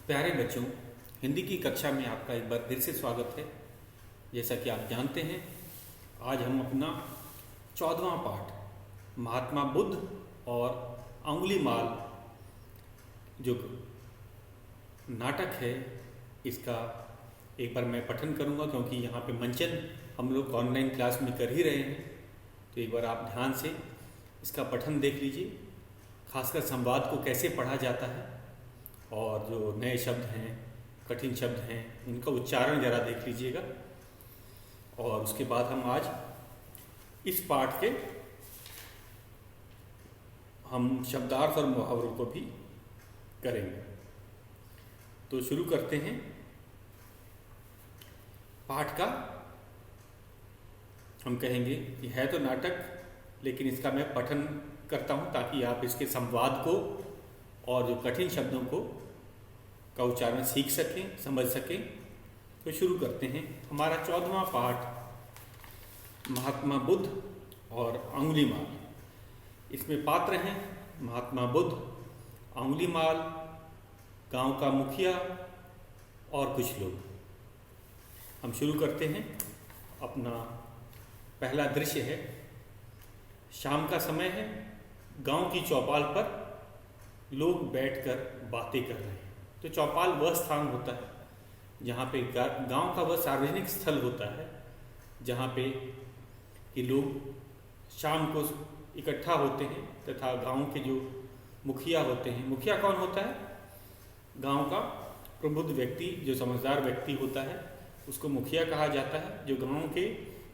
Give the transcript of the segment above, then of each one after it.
प्यारे बच्चों, हिंदी की कक्षा में आपका एक बार फिर से स्वागत है। जैसा कि आप जानते हैं, आज हम अपना 14वां पाठ महात्मा बुद्ध और अंगुलीमाल जो नाटक है, इसका एक बार मैं पठन करूंगा, क्योंकि यहाँ पे मंचन हम लोग ऑनलाइन क्लास में कर ही रहे हैं। तो एक बार आप ध्यान से इसका पठन देख लीजिए, खासकर संवाद को कैसे पढ़ा जाता है और जो नए शब्द हैं, कठिन शब्द हैं, इनका उच्चारण ज़रा देख लीजिएगा। और उसके बाद हम आज इस पाठ के हम शब्दार्थ और मुहावरों को भी करेंगे। तो शुरू करते हैं पाठ का। हम कहेंगे कि है तो नाटक, लेकिन इसका मैं पठन करता हूँ ताकि आप इसके संवाद को और जो कठिन शब्दों को का उच्चारण सीख सकें, समझ सकें। तो शुरू करते हैं हमारा 14वां पाठ महात्मा बुद्ध और अंगुलीमाल। इसमें पात्र हैं महात्मा बुद्ध, अंगुलीमाल, गांव का मुखिया और कुछ लोग। हम शुरू करते हैं। अपना पहला दृश्य है, शाम का समय है, गांव की चौपाल पर लोग बैठकर बातें कर रहे हैं। तो चौपाल वह स्थान होता है जहाँ पे गांव का वह सार्वजनिक स्थल होता है जहाँ पे कि लोग शाम को इकट्ठा होते हैं तथा गांव के जो मुखिया होते हैं, मुखिया कौन होता है? गांव का प्रबुद्ध व्यक्ति, जो समझदार व्यक्ति होता है, उसको मुखिया कहा जाता है, जो गांव के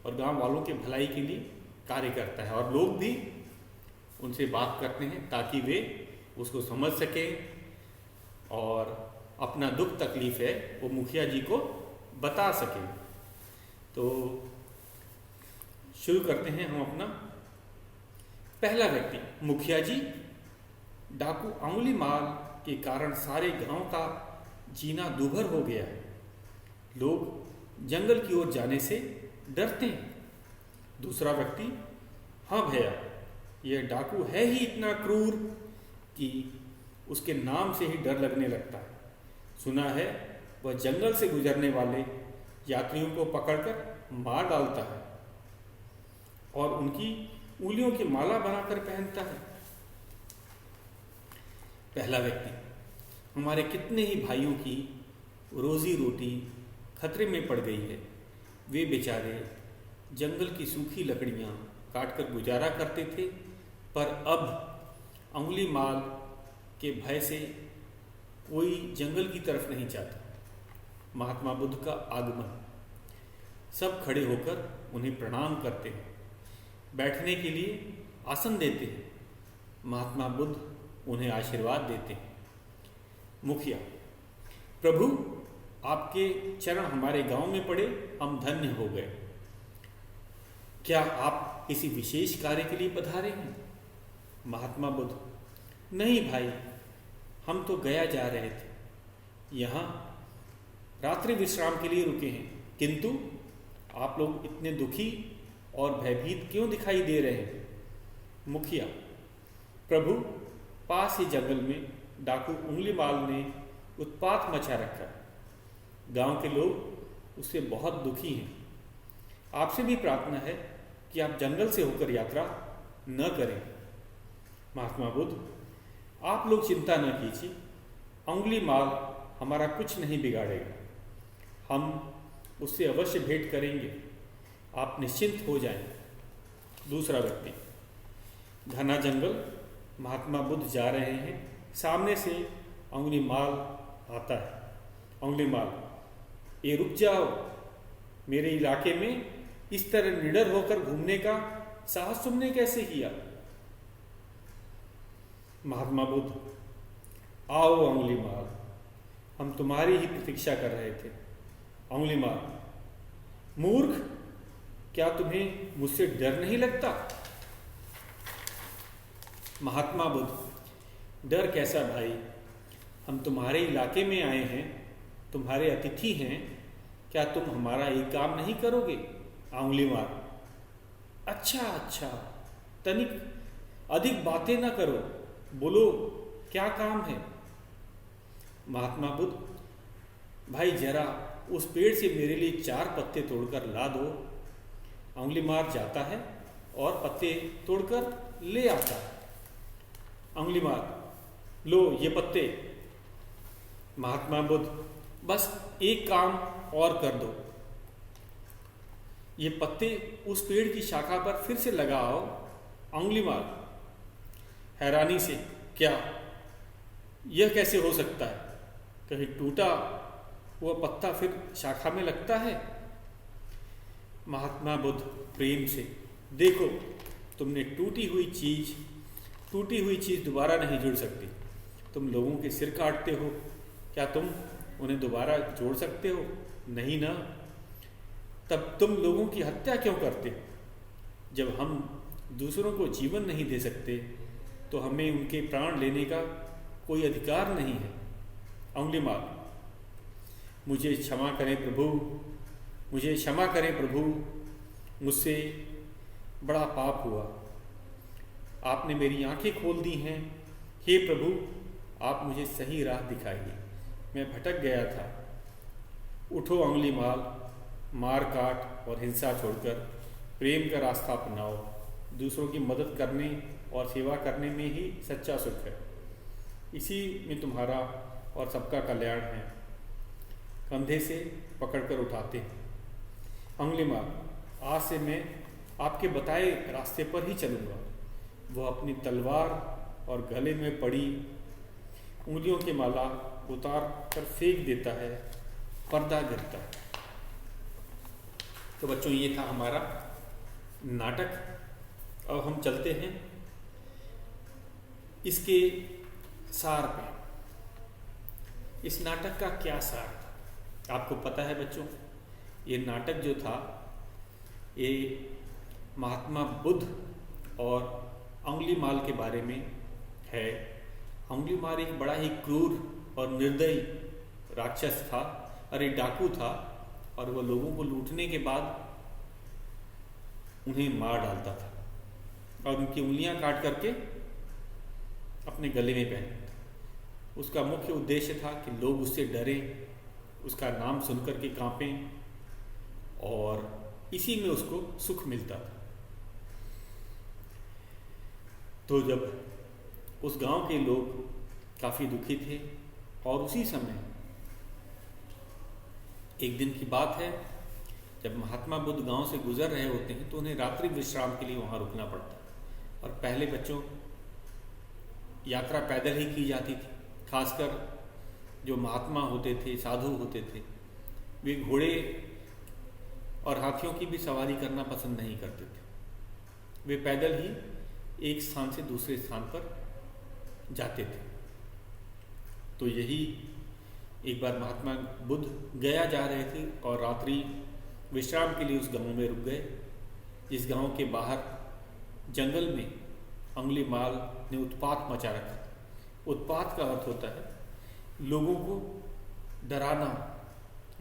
और गांव वालों के भलाई के लिए कार्य करता है। और लोग भी उनसे बात करते हैं ताकि वे उसको समझ सकें और अपना दुख तकलीफ है वो मुखिया जी को बता सकें। तो शुरू करते हैं हम अपना पहला व्यक्ति। मुखिया जी, डाकू अंगुलीमाल के कारण सारे गांव का जीना दूभर हो गया है। लोग जंगल की ओर जाने से डरते हैं। दूसरा व्यक्ति, हाँ भैया, यह डाकू है ही इतना क्रूर कि उसके नाम से ही डर लगने लगता है। सुना है वह जंगल से गुजरने वाले यात्रियों को पकड़कर मार डालता है और उनकी उंगलियों की माला बनाकर पहनता है। पहला व्यक्ति, हमारे कितने ही भाइयों की रोजी रोटी खतरे में पड़ गई है। वे बेचारे जंगल की सूखी लकड़ियां काटकर गुजारा करते थे, पर अब अंगुलीमाल के भय से कोई जंगल की तरफ नहीं जाता। महात्मा बुद्ध का आगमन, सब खड़े होकर उन्हें प्रणाम करते हैं, बैठने के लिए आसन देते हैं। महात्मा बुद्ध उन्हें आशीर्वाद देते हैं। मुखिया, प्रभु, आपके चरण हमारे गांव में पड़े, हम धन्य हो गए। क्या आप किसी विशेष कार्य के लिए पधारे हैं? महात्मा बुद्ध, नहीं भाई, हम तो गया जा रहे थे, यहाँ रात्रि विश्राम के लिए रुके हैं, किंतु आप लोग इतने दुखी और भयभीत क्यों दिखाई दे रहे हैं? मुखिया, प्रभु, पास ही जंगल में डाकू अंगुलीमाल ने उत्पात मचा रखा है। गांव के लोग उससे बहुत दुखी हैं। आपसे भी प्रार्थना है कि आप जंगल से होकर यात्रा न करें। महात्मा बुद्ध, आप लोग चिंता न कीजिए, अंगुलीमाल हमारा कुछ नहीं बिगाड़ेगा। हम उससे अवश्य भेंट करेंगे, आप निश्चिंत हो जाएं। दूसरा व्यक्ति, घना जंगल, महात्मा बुद्ध जा रहे हैं, सामने से अंगुलीमाल आता है। अंगुलीमाल, ये रुक जाओ, मेरे इलाके में इस तरह निडर होकर घूमने का साहस तुमने कैसे किया? महात्मा बुद्ध, आओ अंगुलीमाल, हम तुम्हारी ही प्रतीक्षा कर रहे थे। अंगुलीमाल, मूर्ख, क्या तुम्हें मुझसे डर नहीं लगता? महात्मा बुद्ध, डर कैसा भाई, हम तुम्हारे इलाके में आए हैं, तुम्हारे अतिथि हैं, क्या तुम हमारा एक काम नहीं करोगे? अंगुलीमाल, अच्छा, तनिक अधिक बातें ना करो, बोलो क्या काम है? महात्मा बुद्ध, भाई जरा उस पेड़ से मेरे लिए 4 पत्ते तोड़कर ला दो। अंगुलीमाल जाता है और पत्ते तोड़कर ले आता है। अंगुलीमाल, लो ये पत्ते। महात्मा बुद्ध, बस एक काम और कर दो, ये पत्ते उस पेड़ की शाखा पर फिर से लगाओ। अंगुलीमाल हैरानी से, क्या यह कैसे हो सकता है? कहीं टूटा वह पत्ता फिर शाखा में लगता है? महात्मा बुद्ध प्रेम से, देखो तुमने टूटी हुई चीज दोबारा नहीं जुड़ सकती। तुम लोगों के सिर काटते हो, क्या तुम उन्हें दोबारा जोड़ सकते हो? नहीं ना। तब तुम लोगों की हत्या क्यों करते? जब हम दूसरों को जीवन नहीं दे सकते तो हमें उनके प्राण लेने का कोई अधिकार नहीं है। अंगुलीमाल, मुझे क्षमा करें प्रभु, मुझे क्षमा करें प्रभु, मुझसे बड़ा पाप हुआ। आपने मेरी आंखें खोल दी हैं। हे प्रभु, आप मुझे सही राह दिखाइए, मैं भटक गया था। उठो अंगुलीमाल, मार काट और हिंसा छोड़कर प्रेम का रास्ता अपनाओ। दूसरों की मदद करने और सेवा करने में ही सच्चा सुख है। इसी में तुम्हारा और सबका कल्याण है। कंधे से पकड़कर उठाते हैं। अंगुलीमाल, आज से मैं आपके बताए रास्ते पर ही चलूँगा। वह अपनी तलवार और गले में पड़ी उंगलियों की माला उतार कर फेंक देता है, पर्दा गिरता है। तो बच्चों, ये था हमारा नाटक। अब हम चलते हैं इसके सार पे। इस नाटक का क्या सार था आपको पता है बच्चों? ये नाटक जो था ये महात्मा बुद्ध और अंगुलीमाल के बारे में है। अंगुलीमाल एक बड़ा ही क्रूर और निर्दयी राक्षस था, और एक डाकू था, और वह लोगों को लूटने के बाद उन्हें मार डालता था और उनकी उंगलियां काट करके अपने गले में पहनता। उसका मुख्य उद्देश्य था कि लोग उससे डरें, उसका नाम सुनकर के कांपें, और इसी में उसको सुख मिलता था। तो जब उस गांव के लोग काफ़ी दुखी थे, और उसी समय एक दिन की बात है, जब महात्मा बुद्ध गांव से गुजर रहे होते हैं तो उन्हें रात्रि विश्राम के लिए वहाँ रुकना पड़ता है। और पहले बच्चों यात्रा पैदल ही की जाती थी। खासकर जो महात्मा होते थे, साधु होते थे, वे घोड़े और हाथियों की भी सवारी करना पसंद नहीं करते थे। वे पैदल ही एक स्थान से दूसरे स्थान पर जाते थे। तो यही एक बार महात्मा बुद्ध गया जा रहे थे और रात्रि विश्राम के लिए उस गांव में रुक गए। जिस गांव के बाहर जंगल में अंगुलीमाल ने उत्पात मचा रखा। उत्पात का अर्थ होता है लोगों को डराना,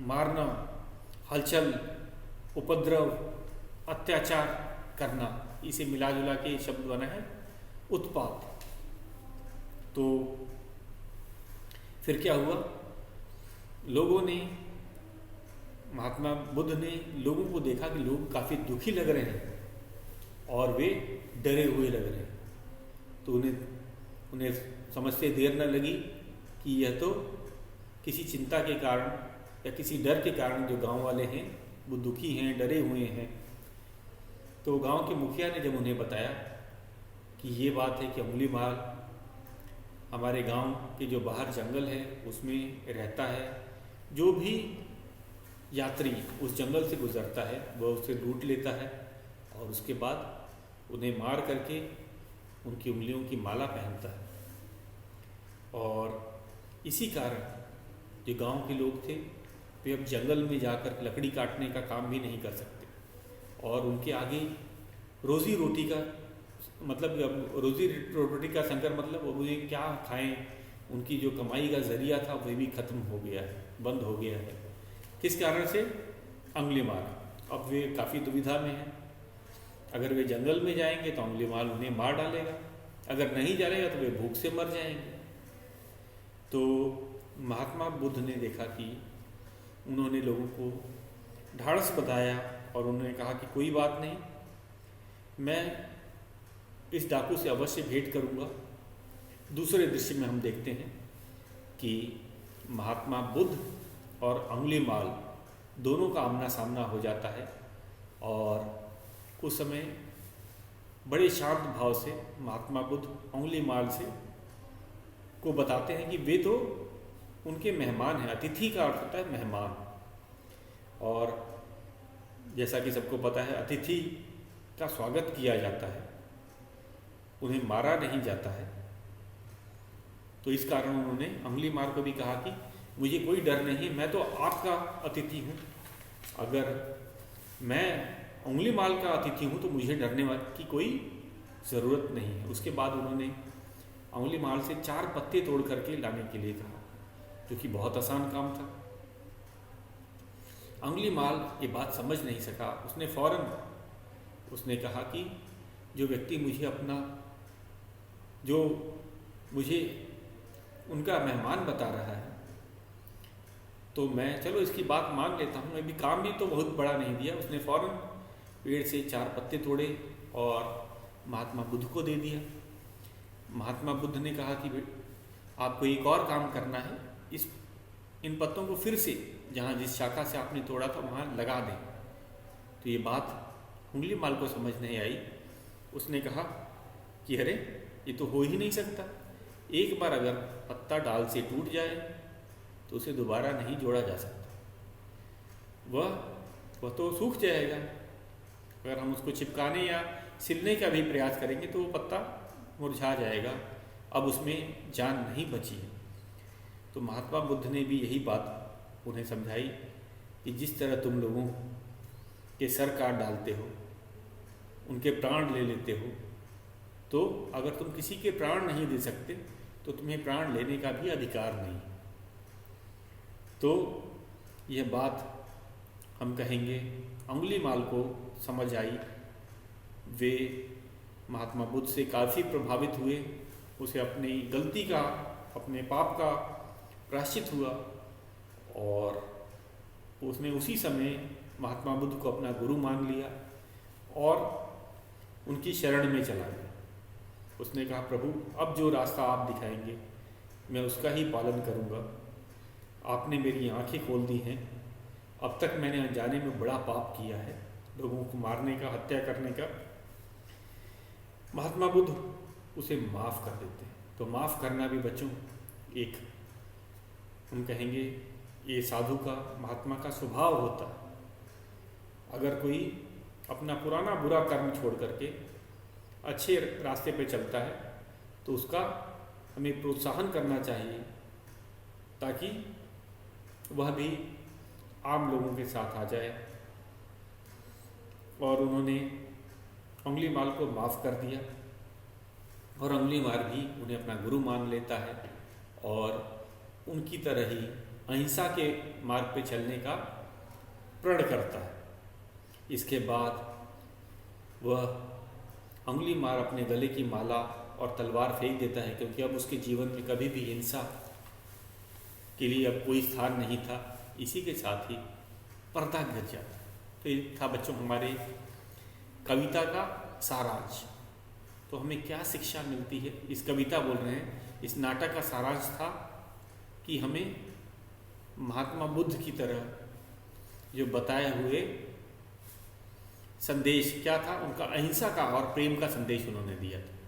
मारना, हलचल, उपद्रव, अत्याचार करना। इसे मिला जुला के शब्द बना है उत्पात। तो फिर क्या हुआ? लोगों ने, महात्मा बुद्ध ने लोगों को देखा कि लोग काफ़ी दुखी लग रहे हैं और वे डरे हुए लग रहे हैं। तो उन्हें समझते देर न लगी कि यह तो किसी चिंता के कारण या किसी डर के कारण जो गांव वाले हैं वो दुखी हैं, डरे हुए हैं। तो गांव के मुखिया ने जब उन्हें बताया कि ये बात है कि अंगुलीमाल हमारे गांव के जो बाहर जंगल है उसमें रहता है, जो भी यात्री उस जंगल से गुजरता है वह उसे लूट लेता है और उसके बाद उन्हें मार करके उनकी उंगलियों की माला पहनता है। और इसी कारण जो गांव के लोग थे वे अब जंगल में जाकर लकड़ी काटने का काम भी नहीं कर सकते, और उनके आगे रोज़ी रोटी का मतलब रोज़ी रोटी का संकट, मतलब वो उन्हें क्या खाएं, उनकी जो कमाई का जरिया था वह भी खत्म हो गया है, बंद हो गया है। किस कारण से? अंगुलीमाल। अब वे काफ़ी दुविधा में हैं। अगर वे जंगल में जाएंगे तो अंगुलीमाल उन्हें मार डालेगा, अगर नहीं जाएगा तो वे भूख से मर जाएंगे। तो महात्मा बुद्ध ने देखा कि उन्होंने लोगों को ढाढ़स बंधाया और उन्होंने कहा कि कोई बात नहीं, मैं इस डाकू से अवश्य भेंट करूंगा। दूसरे दृश्य में हम देखते हैं कि महात्मा बुद्ध और अंगुलीमाल दोनों का आमना सामना हो जाता है और उस समय बड़े शांत भाव से महात्मा बुद्ध अंगुलीमाल से को बताते हैं कि वे तो उनके मेहमान हैं। अतिथि का अर्थ होता है मेहमान, और जैसा कि सबको पता है अतिथि का स्वागत किया जाता है, उन्हें मारा नहीं जाता है। तो इस कारण उन्होंने अंगुलीमाल को भी कहा कि मुझे कोई डर नहीं, मैं तो आपका अतिथि हूँ। अगर मैं अंगुलीमाल का अतिथि हूँ तो मुझे डरने की कोई ज़रूरत नहीं है। उसके बाद उन्होंने अंगुलीमाल से 4 पत्ते तोड़ करके लाने के लिए कहा, जो कि बहुत आसान काम था। अंगुलीमाल ये बात समझ नहीं सका। उसने फौरन उसने कहा कि जो व्यक्ति मुझे उनका मेहमान बता रहा है, तो मैं चलो इसकी बात मान लेता हूँ, अभी काम भी तो बहुत बड़ा नहीं दिया। उसने फौरन पेड़ से 4 पत्ते तोड़े और महात्मा बुद्ध को दे दिया। महात्मा बुद्ध ने कहा कि आपको एक और काम करना है, इन पत्तों को फिर से जहाँ जिस शाखा से आपने तोड़ा था वहाँ लगा दें। तो ये बात अंगुलीमाल को समझ नहीं आई। उसने कहा कि अरे ये तो हो ही नहीं सकता, एक बार अगर पत्ता डाल से टूट जाए तो उसे दोबारा नहीं जोड़ा जा सकता। वह तो सूख जाएगा। अगर हम उसको चिपकाने या सिलने का भी प्रयास करेंगे तो वो पत्ता मुरझा जाएगा, अब उसमें जान नहीं बची है। तो महात्मा बुद्ध ने भी यही बात उन्हें समझाई कि जिस तरह तुम लोगों के सर काट डालते हो, उनके प्राण ले लेते हो, तो अगर तुम किसी के प्राण नहीं दे सकते तो तुम्हें प्राण लेने का भी अधिकार नहीं। तो यह बात हम कहेंगे अंगुलीमाल को समझ आई। वे महात्मा बुद्ध से काफ़ी प्रभावित हुए। उसे अपनी गलती का, अपने पाप का प्रायश्चित हुआ और उसने उसी समय महात्मा बुद्ध को अपना गुरु मान लिया और उनकी शरण में चला गया। उसने कहा, प्रभु अब जो रास्ता आप दिखाएंगे मैं उसका ही पालन करूँगा। आपने मेरी आंखें खोल दी हैं। अब तक मैंने अनजाने में बड़ा पाप किया है, लोगों को मारने का, हत्या करने का। महात्मा बुद्ध उसे माफ़ कर देते हैं। तो माफ़ करना भी बच्चों एक, हम कहेंगे ये साधु का, महात्मा का स्वभाव होता है। अगर कोई अपना पुराना बुरा कर्म छोड़ करके अच्छे रास्ते पे चलता है तो उसका हमें प्रोत्साहन करना चाहिए ताकि वह भी आम लोगों के साथ आ जाए। और उन्होंने अंगुलीमाल को माफ़ कर दिया और अंगुलीमाल भी उन्हें अपना गुरु मान लेता है और उनकी तरह ही अहिंसा के मार्ग पे चलने का प्रण करता है। इसके बाद वह अंगुलीमाल अपने गले की माला और तलवार फेंक देता है, क्योंकि अब उसके जीवन में कभी भी हिंसा के लिए अब कोई स्थान नहीं था। इसी के साथ ही पर्दा गिर जाता है। तो ये था बच्चों हमारे कविता का सारांश। तो हमें क्या शिक्षा मिलती है, इस कविता बोल रहे हैं, इस नाटक का सारांश था कि हमें महात्मा बुद्ध की तरह जो बताए हुए संदेश क्या था, उनका अहिंसा का और प्रेम का संदेश उन्होंने दिया था।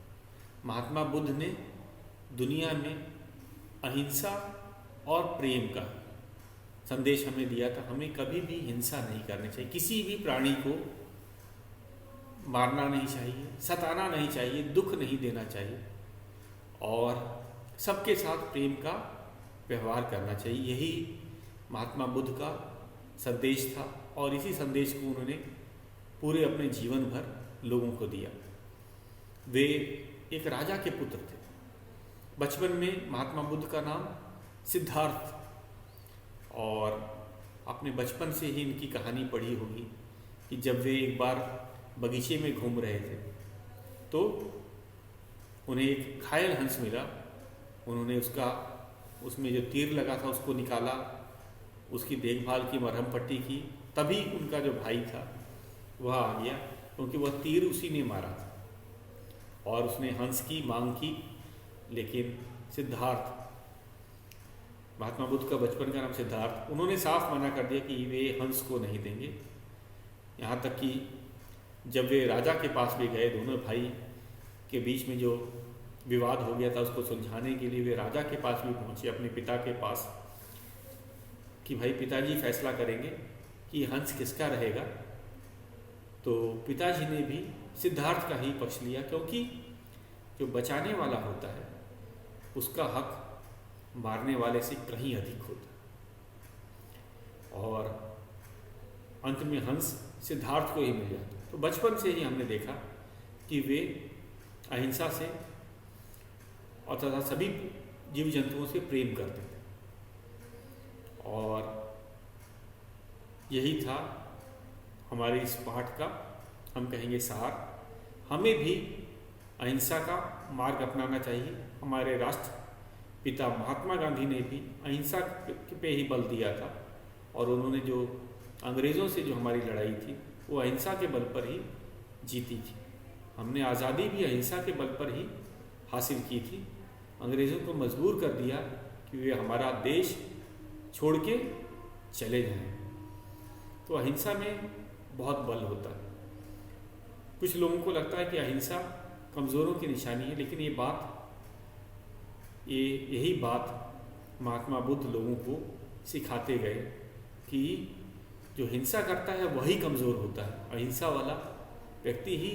महात्मा बुद्ध ने दुनिया में अहिंसा और प्रेम का संदेश हमें दिया था। हमें कभी भी हिंसा नहीं करनी चाहिए, किसी भी प्राणी को मारना नहीं चाहिए, सताना नहीं चाहिए, दुख नहीं देना चाहिए और सबके साथ प्रेम का व्यवहार करना चाहिए। यही महात्मा बुद्ध का संदेश था और इसी संदेश को उन्होंने पूरे अपने जीवन भर लोगों को दिया। वे एक राजा के पुत्र थे। बचपन में महात्मा बुद्ध का नाम सिद्धार्थ, और अपने बचपन से ही इनकी कहानी पढ़ी होगी कि जब वे एक बार बगीचे में घूम रहे थे तो उन्हें एक घायल हंस मिला। उन्होंने उसमें जो तीर लगा था उसको निकाला, उसकी देखभाल की, मरहम पट्टी की, तभी उनका जो भाई था वह आ गया, क्योंकि वह तीर उसी ने मारा था। और उसने हंस की मांग की, लेकिन सिद्धार्थ, महात्मा बुद्ध का बचपन का नाम सिद्धार्थ, उन्होंने साफ मना कर दिया कि वे हंस को नहीं देंगे। यहाँ तक कि जब वे राजा के पास भी गए, दोनों भाई के बीच में जो विवाद हो गया था उसको सुलझाने के लिए वे राजा के पास भी पहुँचे, अपने पिता के पास, कि भाई पिताजी फैसला करेंगे कि हंस किसका रहेगा। तो पिताजी ने भी सिद्धार्थ का ही पक्ष लिया, क्योंकि जो बचाने वाला होता है उसका हक मारने वाले से कहीं अधिक होता है, और अंत में हंस सिद्धार्थ को ही मिल जाता। तो बचपन से ही हमने देखा कि वे अहिंसा से और तथा सभी जीव जंतुओं से प्रेम करते थे, और यही था हमारे इस पाठ का, हम कहेंगे, सार। हमें भी अहिंसा का मार्ग अपनाना चाहिए। हमारे राष्ट्र पिता महात्मा गांधी ने भी अहिंसा पे ही बल दिया था, और उन्होंने जो अंग्रेज़ों से जो हमारी लड़ाई थी वो अहिंसा के बल पर ही जीती थी। हमने आज़ादी भी अहिंसा के बल पर ही हासिल की थी। अंग्रेज़ों को मजबूर कर दिया कि वे हमारा देश छोड़ के चले जाएं। तो अहिंसा में बहुत बल होता है। कुछ लोगों को लगता है कि अहिंसा कमज़ोरों की निशानी है, लेकिन यही बात महात्मा बुद्ध लोगों को सिखाते गए कि जो हिंसा करता है वही कमज़ोर होता है, अहिंसा वाला व्यक्ति ही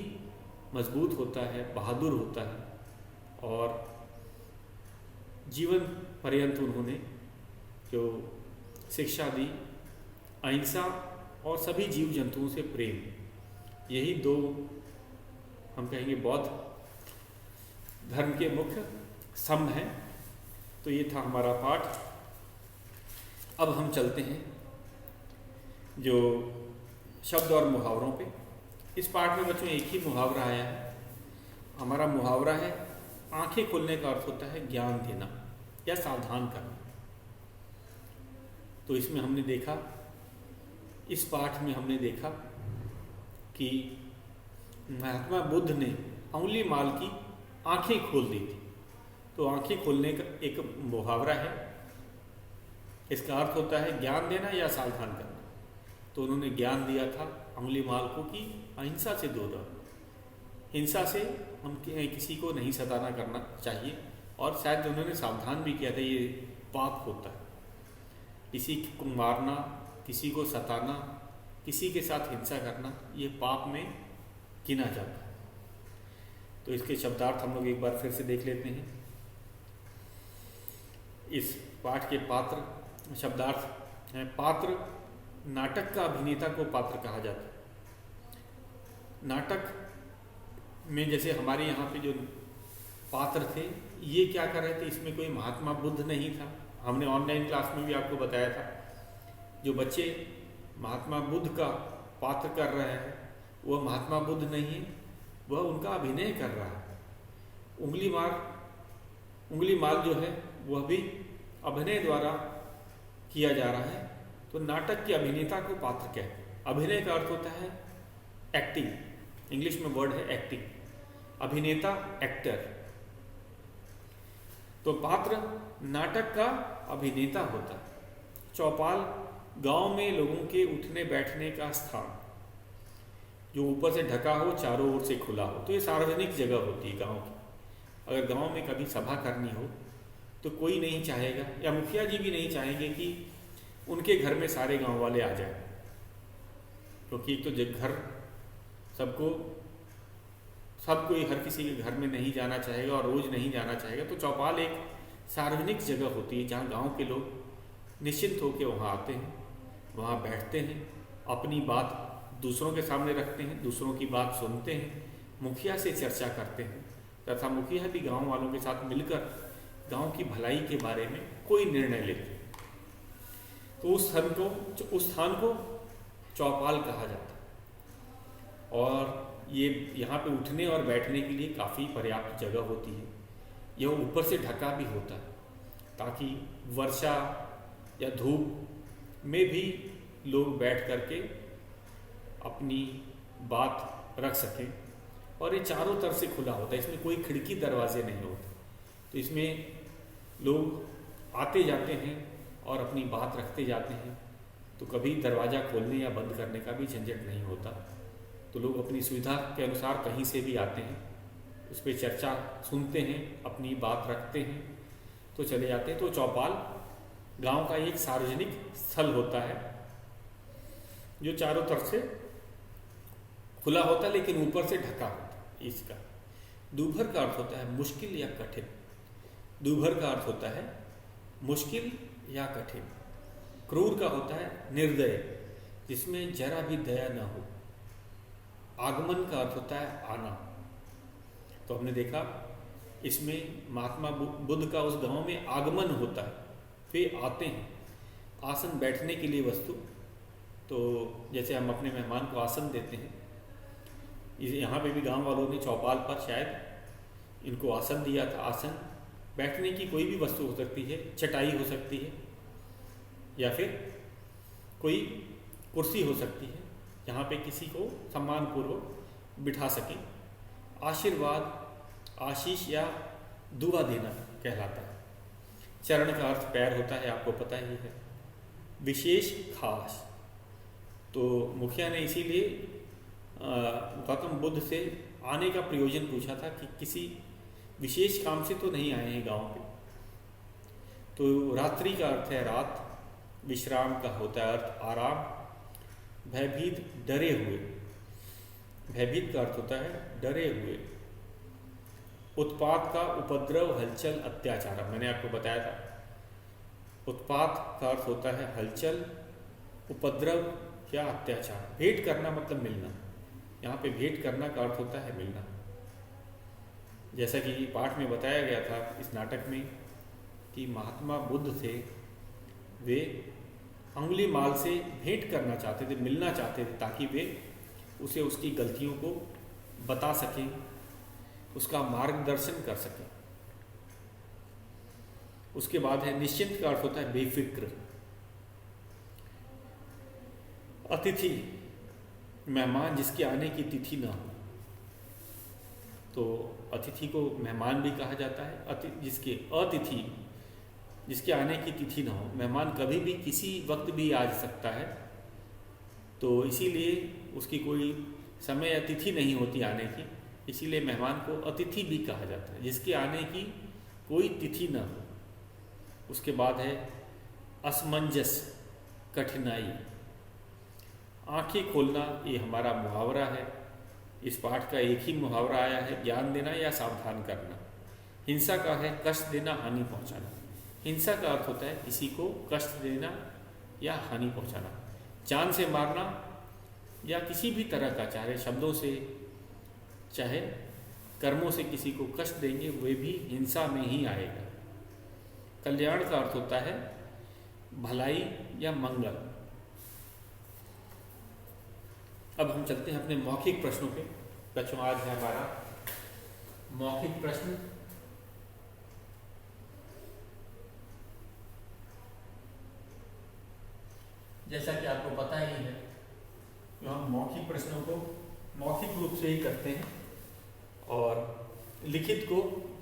मजबूत होता है, बहादुर होता है। और जीवन पर्यंत उन्होंने जो शिक्षा दी, अहिंसा और सभी जीव जंतुओं से प्रेम, यही दो, हम कहेंगे, बौद्ध धर्म के मुख्य स्तंभ हैं। तो ये था हमारा पाठ। अब हम चलते हैं जो शब्द और मुहावरों पे। इस पाठ में बच्चों एक ही मुहावरा आया है। हमारा मुहावरा है, आंखें खोलने का अर्थ होता है ज्ञान देना या सावधान करना। तो इसमें हमने देखा, इस पाठ में हमने देखा कि महात्मा बुद्ध ने अंगुली माल की आंखें खोल दी थी। तो आंखें खोलने का एक मुहावरा है, इसका अर्थ होता है ज्ञान देना या सावधान करना। तो उन्होंने ज्ञान दिया था अंगुली माल को कि अहिंसा से दूर रहो, हिंसा से हम किसी को नहीं सताना करना चाहिए। और शायद उन्होंने सावधान भी किया था, ये पाप होता है, किसी को मारना, किसी को सताना, किसी के साथ हिंसा करना, ये पाप में गिना जाता है। तो इसके शब्दार्थ हम लोग एक बार फिर से देख लेते हैं। इस पाठ के पात्र शब्दार्थ हैं। पात्र, नाटक का अभिनेता को पात्र कहा जाता है। नाटक में जैसे हमारे यहाँ पे जो पात्र थे, ये क्या कर रहे थे, इसमें कोई महात्मा बुद्ध नहीं था। हमने ऑनलाइन क्लास में भी आपको बताया था, जो बच्चे महात्मा बुद्ध का पात्र कर रहे हैं वह महात्मा बुद्ध नहीं है, वह उनका अभिनय कर रहा है। उंगली माल जो है वह भी अभिनय द्वारा किया जा रहा है। तो नाटक के अभिनेता को पात्र कहते हैं। अभिनय का अर्थ होता है एक्टिंग, इंग्लिश में वर्ड है एक्टिंग, अभिनेता एक्टर। तो पात्र नाटक का अभिनेता होता है। चौपाल, गांव में लोगों के उठने बैठने का स्थान, जो ऊपर से ढका हो, चारों ओर से खुला हो। तो ये सार्वजनिक जगह होती है गांव की। अगर गांव में कभी सभा करनी हो तो कोई नहीं चाहेगा, या मुखिया जी भी नहीं चाहेंगे कि उनके घर में सारे गांव वाले आ जाएं, क्योंकि एक तो घर सब कोई हर किसी के घर में नहीं जाना चाहेगा और रोज़ नहीं जाना चाहेगा। तो चौपाल एक सार्वजनिक जगह होती है जहाँ गांव के लोग निश्चिंत होकर वहाँ आते हैं, वहाँ बैठते हैं, अपनी बात दूसरों के सामने रखते हैं, दूसरों की बात सुनते हैं, मुखिया से चर्चा करते हैं, तथा मुखिया भी गांव वालों के साथ मिलकर गांव की भलाई के बारे में कोई निर्णय लेते हैं। तो उस स्थान को चौपाल कहा जाता है। और ये यहाँ पे उठने और बैठने के लिए काफ़ी पर्याप्त जगह होती है। यह ऊपर से ढका भी होता है। ताकि वर्षा या धूप में भी लोग बैठ करके अपनी बात रख सकें। और ये चारों तरफ से खुला होता है, इसमें कोई खिड़की दरवाजे नहीं होते, तो इसमें लोग आते जाते हैं और अपनी बात रखते जाते हैं। तो कभी दरवाज़ा खोलने या बंद करने का भी झंझट नहीं होता। तो लोग अपनी सुविधा के अनुसार कहीं से भी आते हैं, उस पर चर्चा सुनते हैं, अपनी बात रखते हैं, तो चले जाते हैं। तो चौपाल गांव का एक सार्वजनिक स्थल होता है जो चारों तरफ से खुला होता है लेकिन ऊपर से ढका होता है। इसका दूभर का अर्थ होता है मुश्किल या कठिन। दूभर का अर्थ होता है मुश्किल या कठिन। क्रूर का होता है निर्दय, जिसमें जरा भी दया न हो। आगमन का अर्थ होता है आना। तो हमने देखा इसमें महात्मा बुद्ध का उस गांव में आगमन होता है, वे आते हैं। आसन बैठने के लिए वस्तु, तो जैसे हम अपने मेहमान को आसन देते हैं, यहाँ पे भी गांव वालों ने चौपाल पर शायद इनको आसन दिया था। आसन बैठने की कोई भी वस्तु हो सकती है, चटाई हो सकती है या फिर कोई कुर्सी हो सकती है, जहाँ पे किसी को सम्मानपूर्वक बिठा सके। आशीर्वाद, आशीष या दुआ देना कहलाता है। चरण का अर्थ पैर होता है, आपको पता ही है। विशेष, खास, तो मुखिया ने इसीलिए गौतम बुद्ध से आने का प्रयोजन पूछा था कि किसी विशेष काम से तो नहीं आए हैं गांव पे। तो रात्रि का अर्थ है रात, विश्राम का होता है अर्थ आराम, भयभीत, डरे हुए। भयभीत का अर्थ होता है डरे हुए। उत्पात का उपद्रव, हलचल, अत्याचार, मैंने आपको बताया था। उत्पात का अर्थ होता है हलचल, उपद्रव या अत्याचार। भेंट करना मतलब मिलना, यहाँ पे भेंट करना का अर्थ होता है मिलना। जैसा कि पाठ में बताया गया था इस नाटक में कि महात्मा बुद्ध थे, वे अंगुली माल से भेंट करना चाहते थे, मिलना चाहते थे, ताकि वे उसे उसकी गलतियों को बता सकें, उसका मार्गदर्शन कर सकें। उसके बाद है निश्चिंत का अर्थ होता है बेफिक्र। अतिथि, मेहमान जिसके आने की तिथि ना हो, तो अतिथि को मेहमान भी कहा जाता है। जिसके अतिथि, जिसके आने की तिथि ना हो। मेहमान कभी भी किसी वक्त भी आ सकता है, तो इसीलिए उसकी कोई समय या तिथि नहीं होती आने की, इसीलिए मेहमान को अतिथि भी कहा जाता है, जिसके आने की कोई तिथि ना हो। उसके बाद है असमंजस, कठिनाई। आंखें खोलना, ये हमारा मुहावरा है। इस पाठ का एक ही मुहावरा आया है, ज्ञान देना या सावधान करना। हिंसा का है कष्ट देना, हानि पहुंचाना। हिंसा का अर्थ होता है किसी को कष्ट देना या हानि पहुंचाना। जान से मारना या किसी भी तरह का, चाहे शब्दों से चाहे कर्मों से किसी को कष्ट देंगे, वे भी हिंसा में ही आएगा। कल्याण का अर्थ होता है भलाई या मंगल। अब हम चलते हैं अपने मौखिक प्रश्नों पे। बच्चों, आज है हमारा मौखिक प्रश्न। जैसा कि आपको पता ही है, तो हम मौखिक प्रश्नों को मौखिक रूप से ही करते हैं और लिखित को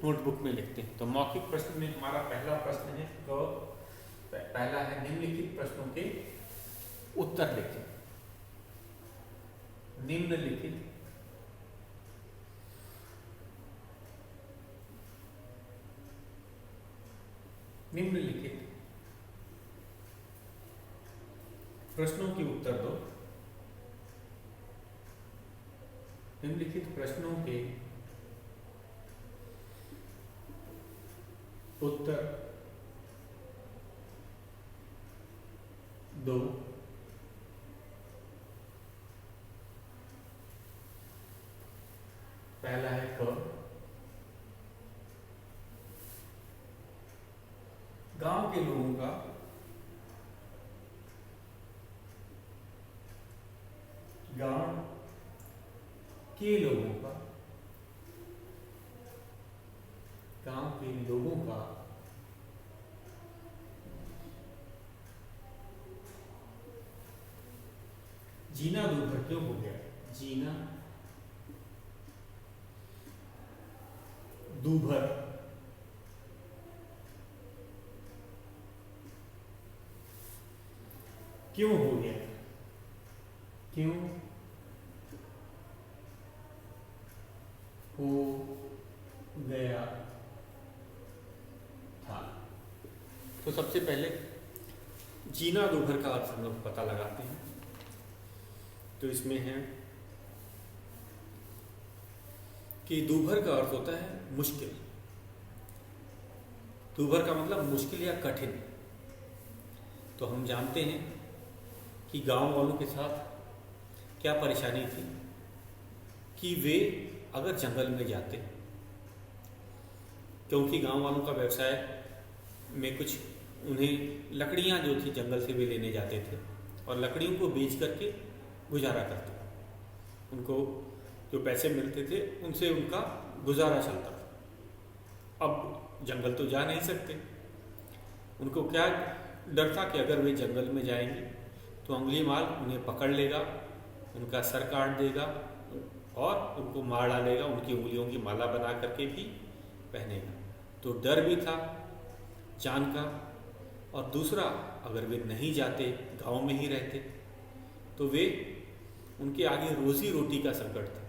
नोटबुक में लिखते हैं। तो मौखिक प्रश्न में हमारा पहला प्रश्न है, तो पहला है निम्नलिखित प्रश्नों के उत्तर लिखें। निम्नलिखित प्रश्नों के उत्तर दो। निम्नलिखित प्रश्नों के उत्तर दो। पहला है क, गांव के लोगों का गांव के लोगों का गांव के लोगों का जीना दूभर क्यों हो गया? जीना दूभर क्यों हो गया? क्यों हो गया था? तो सबसे पहले जीना दूभर का अर्थ हम लोग पता लगाते हैं। तो इसमें है कि दूभर का अर्थ होता है मुश्किल। दूभर का मतलब मुश्किल या कठिन। तो हम जानते हैं कि गांव वालों के साथ क्या परेशानी थी कि वे अगर जंगल में जाते, क्योंकि गांव वालों का व्यवसाय में कुछ उन्हें लकड़ियां जो थी जंगल से वे लेने जाते थे और लकड़ियों को बेच करके गुजारा करते। उनको जो पैसे मिलते थे उनसे उनका गुजारा चलता था। अब जंगल तो जा नहीं सकते। उनको क्या डर था कि अगर वे जंगल में जाएंगे तो अंगुली माल उन्हें पकड़ लेगा, उनका सर काट देगा और उनको मार डालेगा, उनकी उंगलियों की माला बना करके भी पहनेगा। तो डर भी था जान का। और दूसरा, अगर वे नहीं जाते, गांव में ही रहते, तो वे उनके आगे रोजी रोटी का संकट था,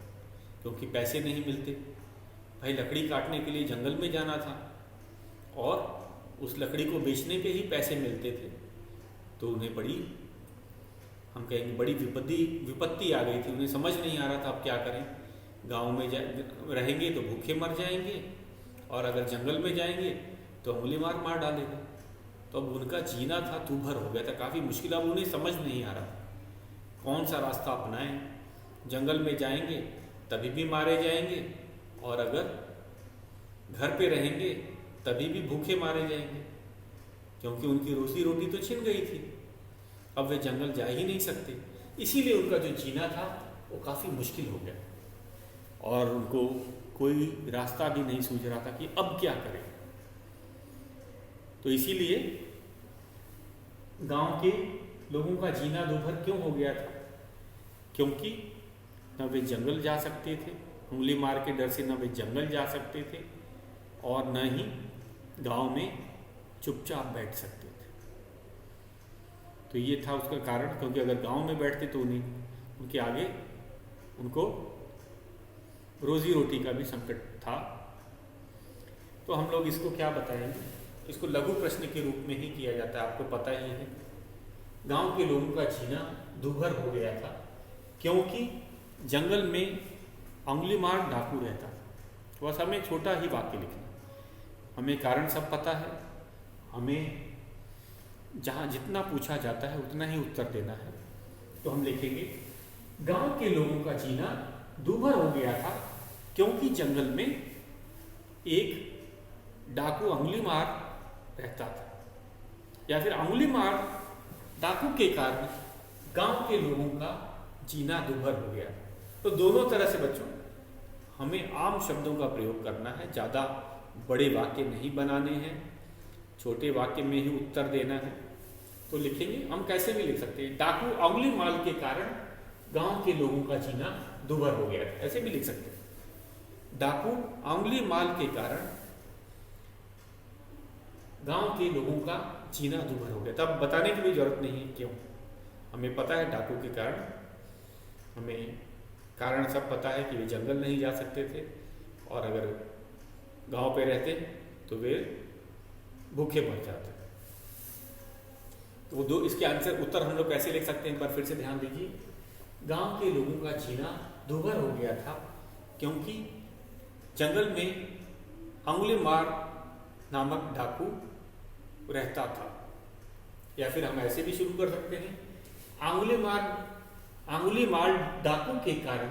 क्योंकि पैसे नहीं मिलते। भाई लकड़ी काटने के लिए जंगल में जाना था और उस लकड़ी को बेचने पे ही पैसे मिलते थे। तो उन्हें बड़ी, हम कहेंगे बड़ी विपत्ति आ गई थी। उन्हें समझ नहीं आ रहा था अब क्या करें। गांव में रहेंगे तो भूखे मर जाएंगे और अगर जंगल में जाएंगे तो उंगली मार डालेगा। तो अब उनका जीना था दूभर हो गया था, काफ़ी मुश्किल। अब उन्हें समझ नहीं आ रहा था कौन सा रास्ता अपनाएं। जंगल में जाएंगे तभी भी मारे जाएंगे और अगर घर पे रहेंगे तभी भी भूखे मारे जाएंगे, क्योंकि उनकी रोजी रोटी तो छिन गई थी। अब वे जंगल जा ही नहीं सकते। इसीलिए उनका जो जीना था वो काफ़ी मुश्किल हो गया और उनको कोई रास्ता भी नहीं सूझ रहा था कि अब क्या करें। तो इसीलिए गांव के लोगों का जीना दूभर क्यों हो गया था? क्योंकि न वे जंगल जा सकते थे, उंगली मार के डर से न वे जंगल जा सकते थे और न ही गांव में चुपचाप बैठ सकते थे। तो ये था उसका कारण, क्योंकि अगर गांव में बैठते तो उनके आगे उनको रोजी रोटी का भी संकट था। तो हम लोग इसको क्या बताएंगे, इसको लघु प्रश्न के रूप में ही किया जाता है। आपको पता ही है गांव के लोगों का जीना दूभर हो गया था क्योंकि जंगल में अंगुलीमार डाकू रहता था। बस हमें छोटा ही वाक्य लिखना, हमें कारण सब पता है, हमें जहाँ जितना पूछा जाता है उतना ही उत्तर देना है। तो हम लिखेंगे गांव के लोगों का जीना दूभर हो गया था क्योंकि जंगल में एक डाकू अंगुलीमार रहता था, या फिर अंगुलीमार डाकू के कारण गांव के लोगों का जीना दूभर हो गया। तो दोनों तरह से बच्चों हमें आम शब्दों का प्रयोग करना है, ज़्यादा बड़े वाक्य नहीं बनाने हैं, छोटे वाक्य में ही उत्तर देना है। तो लिखेंगे, हम कैसे भी लिख सकते हैं, डाकू अंगुलीमाल के कारण गांव के लोगों का जीना दूभर हो गया, ऐसे भी लिख सकते हैं। डाकू अंगुलीमाल के कारण गांव के लोगों का जीना दूभर हो गया। तब बताने की भी जरूरत नहीं है क्यों, हमें पता है डाकू के कारण, हमें कारण सब पता है कि वे जंगल नहीं जा सकते थे और अगर गांव पे रहते तो वे भूखे मर जाते। तो दो इसके आंसर उत्तर हम लोग कैसे लिख सकते हैं, एक बार फिर से ध्यान दीजिए। गांव के लोगों का जीना दूभर हो गया था क्योंकि जंगल में अंगुलीमार नामक डाकू रहता था, या फिर हम ऐसे भी शुरू कर सकते हैं, अंगुलीमार डाकू के कारण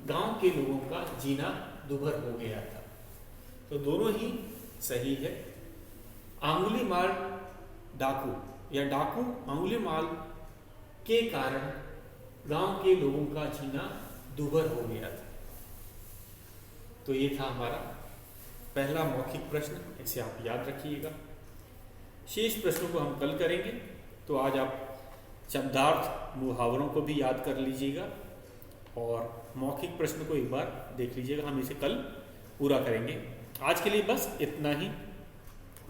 गांव के लोगों का जीना दूभर हो गया था। तो दोनों ही सही है। अंगुलीमाल डाकू या डाकू अंगुलीमाल के कारण गांव के लोगों का जीना दूभर हो गया था। तो ये था हमारा पहला मौखिक प्रश्न, इसे आप याद रखिएगा। शेष प्रश्नों को हम कल करेंगे। तो आज आप शब्दार्थ मुहावरों को भी याद कर लीजिएगा और मौखिक प्रश्न को एक बार देख लीजिएगा। हम इसे कल पूरा करेंगे। आज के लिए बस इतना ही।